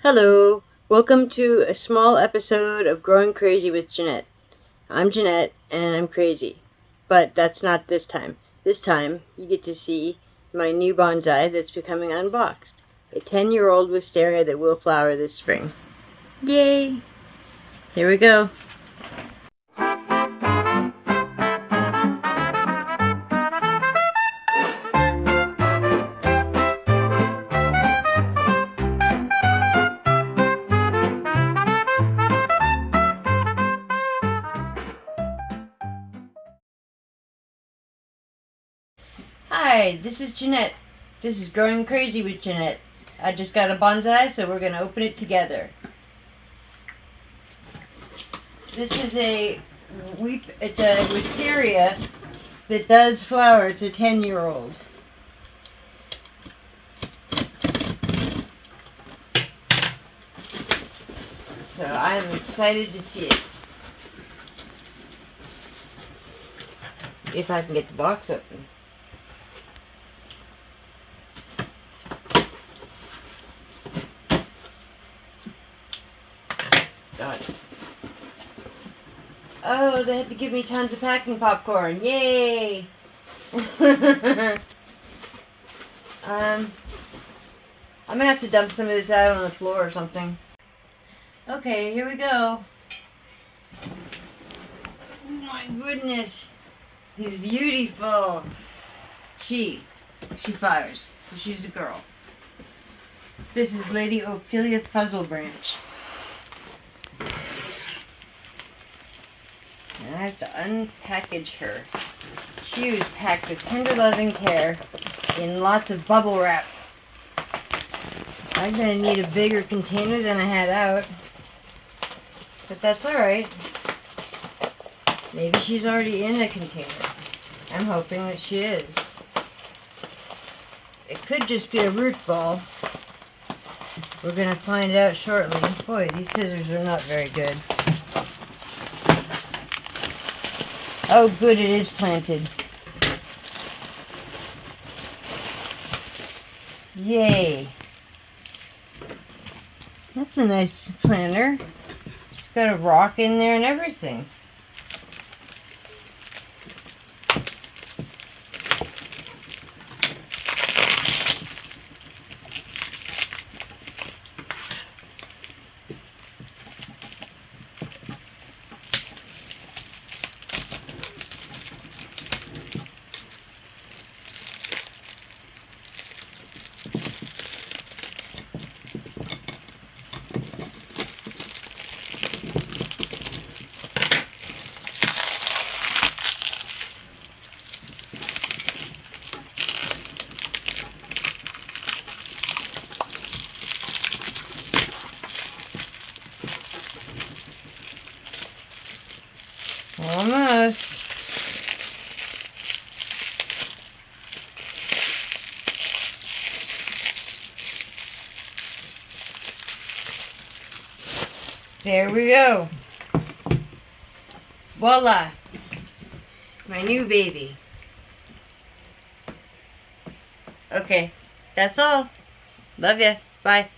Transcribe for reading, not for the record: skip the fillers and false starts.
Hello, welcome to a small episode of Growing Crazy with Jeanette. I'm Jeanette and I'm crazy, but that's not this time. This time you get to see my new bonsai that's becoming unboxed. A 10-year-old wisteria that will flower this spring. Yay! Here we go. Hi, this is Jeanette. This is Growing Crazy with Jeanette. I just got a bonsai, so we're going to open it together. This is it's a wisteria that does flower. It's a 10-year-old. So I'm excited to see it. If I can get the box open. Got it. Oh, they had to give me tons of packing popcorn. Yay! I'm gonna have to dump some of this out on the floor or something. Okay, here we go. Oh my goodness. He's beautiful. She flowers, so she's a girl. This is Lady Ophelia Fuzzlebranch. And I have to unpackage her. She was packed with tender loving care in lots of bubble wrap. I'm going to need a bigger container than I had out. But that's alright. Maybe she's already in a container. I'm hoping that she is. It could just be a root ball. We're going to find out shortly. Boy, these scissors are not very good. Oh, good, it is planted. Yay. That's a nice planter. It's got a rock in there and everything. Almost. There we go. Voila. My new baby. Okay, that's all. Love ya. Bye.